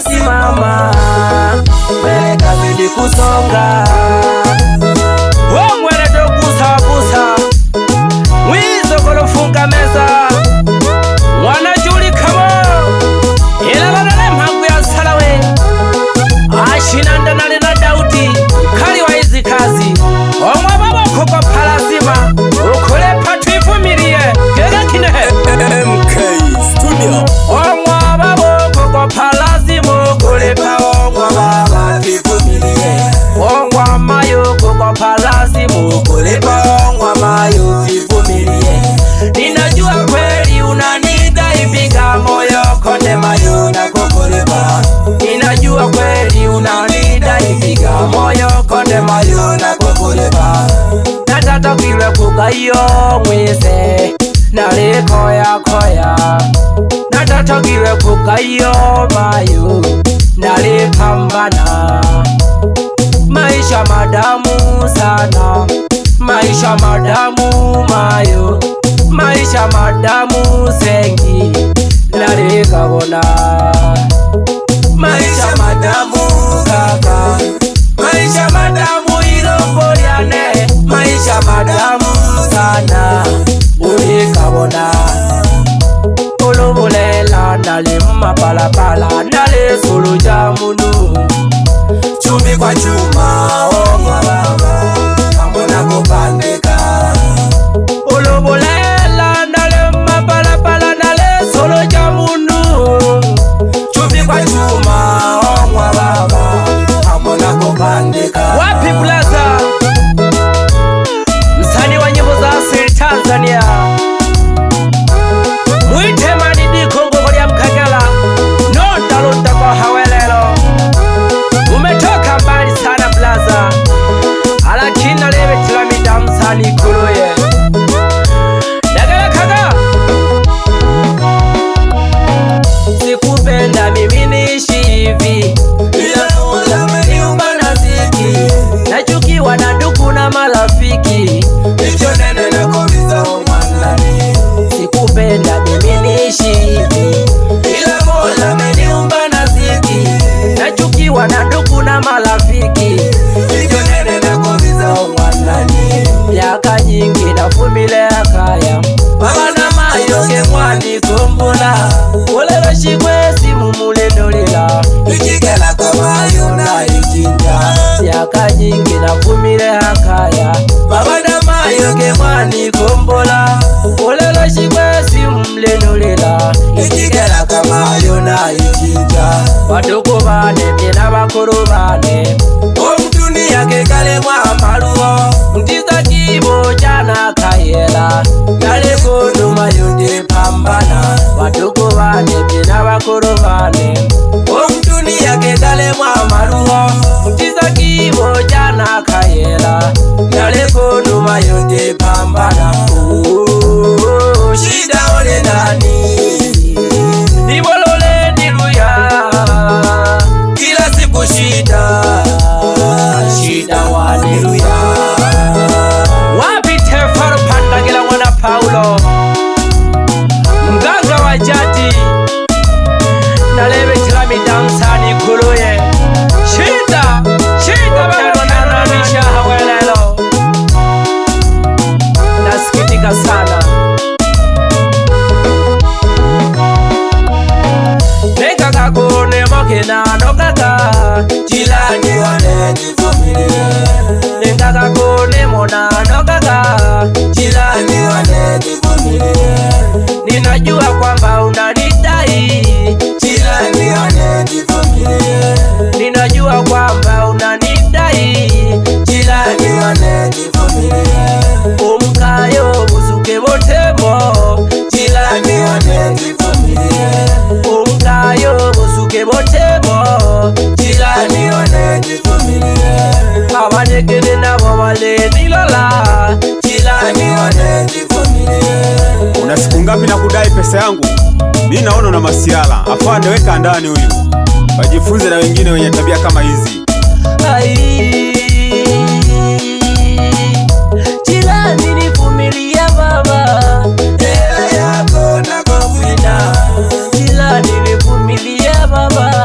basi mama, mbele kazidi kusonga. Mwene dokusa busa mwizo kolofunga meza wanajuli kamo ila badale mhangu ya salawe ashinanda nale na Daudi kali wa hizi kazi omwa babo koko palazima ukule patu ifumirie gega kinehe MK Studio. omwa babo koko palazima ukule pa omwa baba ifumirie omwa mayo koko palazima ukule pa omwa mayo ifumirie. Ninajua kweli unanida ipiga moyo konde mayo na kukuleba. Ninajua kweli unanida ipiga moyo konde mayo na kukuleba. Natata kiwe kukayo mweze nale koya koya. Natata kiwe kukayo mayo nale pambana. Maisha madamu sana, maisha madamu mayo, maisha madamu sengi nale kabona. Maisha madamu kaka, maisha madamu ilomboliane, maisha madamu sana uli kabona. Olomulela nale mapalapala nale sulu jamunu chumi kwa chuma omwa baba ambona kupandika. Olomulela nale mapalapala nale sulu jamunu chumi kwa chuma omwa baba ambona kupandika. Wapi Plaza msani wa nyimbo za asili Tanzania mwite Manidi Kongo kwa mkagala nonda londa kwa hawelelo. Umetoka mbali sana Plaza alakina lewe tilamida msani kuruye dagala kaga. Sikupenda mimi niishi hivi ila Mola ameniumba na ziki, nachukiwa na ndugu na marafiki hicho nene na kubiza umwanani. Sikupenda mimi niishi hivi ila Mola ameniumba na ziki, nachukiwa na ndugu na marafiki hicho nene na kubiza umwanani. Miaka nyingi navumilia kaya baba na mayoke mwani kumbula ulelo shikwesi mumulendolila ikigela kama yona ikinja. Miaka nyingi navumilia kaya baba na mayoke mwani kumbula ulelo shikwesi mumulendolila ikigela kama yona ikinja. Wadogo bane bina bakuru bane omdunia kekale mwamaluo mtiza kibo jana kayela nale kono mayonde pambana. Wadogo bane bina bakuru bane omdunia kekale mwamaluo mtiza kibo jana kayela nale kono mayonde pambana. Shida ole nani nibolole niluya kila siku shida shida waniluya. Wapi Tefaro Pandagila wana Paulo mganga wa jadi nalewe tilamida msani kuruye shida shida bananamisha hawelelo. Nasikitika sana nekaka kone mokena nokaka jilani wane nivumilie. Nekaka kone mona nokaka jilani wane nivumilie. Ninajua kwamba unanidai jilani wane nivumilie. Ninajua kwamba unanidai jilani wane nivumilie. Umkayo buzuke botemo jilani wane nivumilie. Umkayo buzuke botemo jilani wane nivumilie. Abanekene nabo wale nilola jilani wane nivumilie. Una siku ngapi na kudai pesa yangu? Mimi naona una masiala. Afande weka ndani huyu. Wajifunze na wengine wenye tabia kama hizi. Jilani nivumilia baba. Hela yako na kuwina. Jilani nivumilia baba.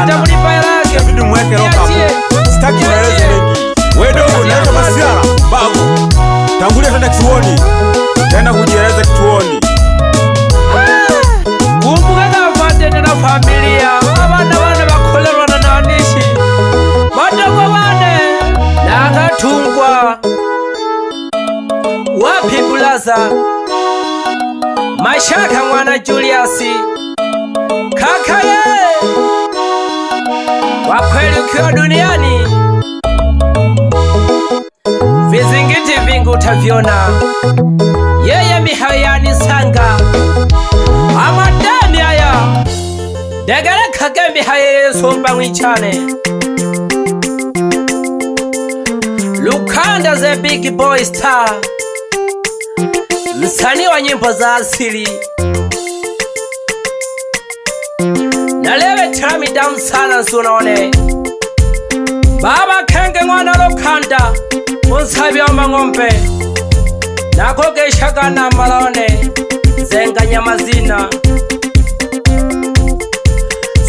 sana. Inabidi mweke roho hapo. Sitaki maelezo mengi. Wewe dogo naitwa Masiala. Babu. Tangulia twende kituoni. Tenda kujieleza kituoni. Kumbuka na familia. Abana bana bakolerwa na nanishi. Badogo bane nagatungwa. Wapi Bulaza? Mashaka mwana Julius. Kaka ye. Wakweli ukiwa duniani vizingiti vingi utaviona. Yeye mihayani sanga amadami haya degere kage mihaye somba mwichane Lukanda the big boy star, msanii wa nyimbo za asili. Nalewe trami damu sana nsunaone Baba Kenge mwana Lukanda Munsabi wa mangombe Nakogeshaga na malone Zenga nyamazina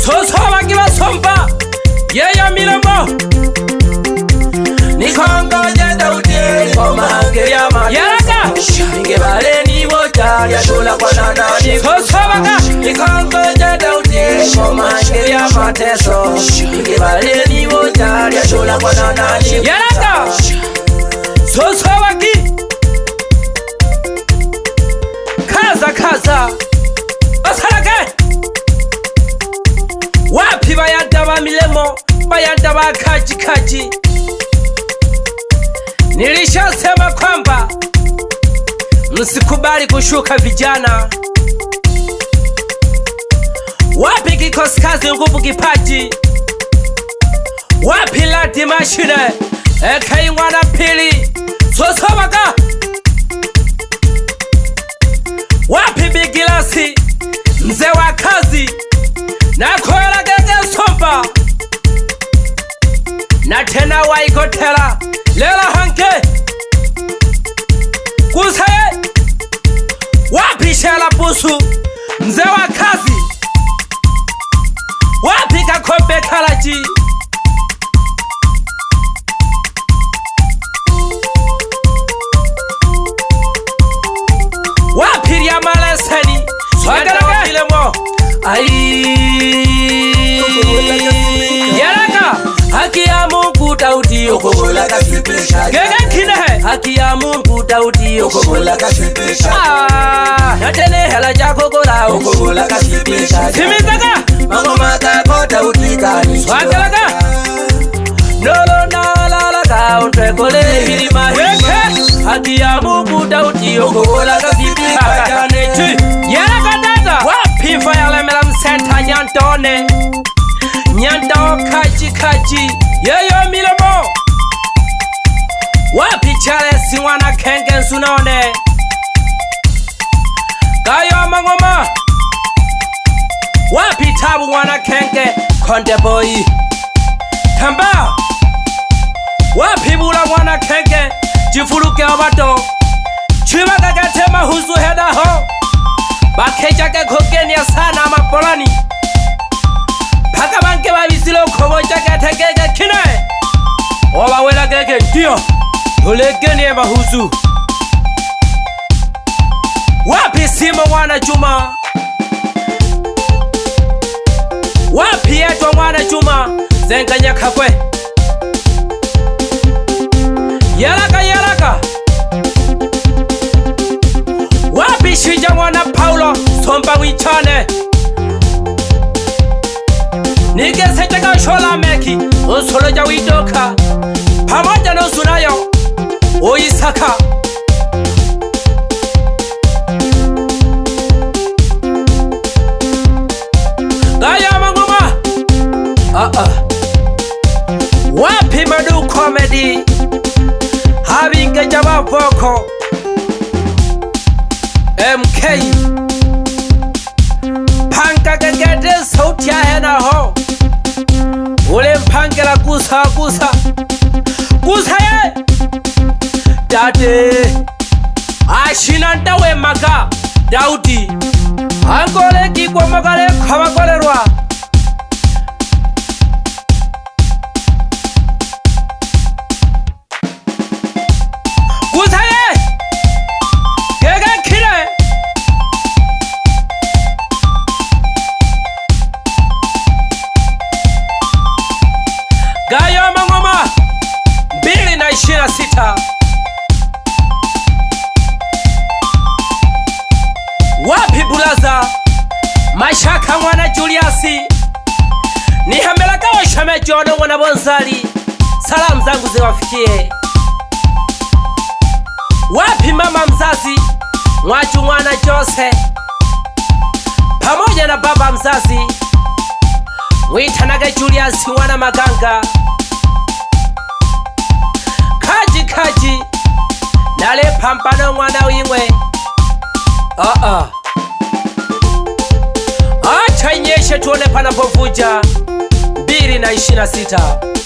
Soso wakiwa somba Yeya milemo Nikongoje Daudi Komange ya mati Yaraka Shinge baleni woja ya shula kwa nanani Soso waka Nikongoje Daudi Komange ya mateso Shinge baleni woja ya shula kwa nanani Yaraka Soso waki Kaza Osarake Wapi bayanda ba milemo Bayanda ba kaji Nilishasema kwamba msikubali kushuka vijana. Wapi kikosi kazi nguvu kipaji? Wapi lati mashine Ekai mwana pili Sosobaka? Wapi bigilasi mzee wa kazi Nakoela gege somba na tena waikotela lela hanke kusaye? Wapi shela busu mzee wa kazi? Wapi kakombe kalaji? Wapi ya maleseni swagala ilemo Yaraka haki ya Mungu Daudi okobola kasipesha Gege kine haki ya Mungu Daudi okobola kasipesha Natene hela jako gola okobola kasipesha Timizaga mangoma kako Daudi kani swagalaga Nolo na lalaga ontrekole hilima heke haki ya Mungu Daudi okobola kasipesha Kanechi Yaraka daga wapi fayalemela msenta nyantone Nyanda kaji Yeyo milemo Wapi chale siwana Kenge nsunone Gayo mangoma Wapi tabu mwana Kenge Konde boy Kamba Wapi bula mwana Kenge Jifuruke obato Chimaga gatema huzu heda ho Bakejake kogenia sana mapolani Paka banke babisilo komoja gategege kine Oba wela gege ndio Tulegeni eba huzu Wapi simo mwana Juma Wapi eto mwana Juma Zenga nyakakwe Yaraka Wapi shija mwana Paulo Somba wichane Nige sechaka shola meki Unsoloja widoka Pamoja na usunayo Oisaka Gaya manguma Wapi madu comedy Habinge jaba voko MK Panka gagede sauti ya hena ho Ule mpangela kusa Kusa ye Dade Ashinanta we maga Daudi Angole kikwa magale kawakolerwa Mashaka mwana Juliasi nihamelakawo shamejono mwana Bonzali, salamu zangu ziwafikie. Wapi mama mzazi Mwaju mwana Jose pamoja na baba mzazi Mwitanage Juliasi mwana Maganga, Kaji Nale Pambano mwana Wingwe. Acha inyeshe tuone panapovuja 2026.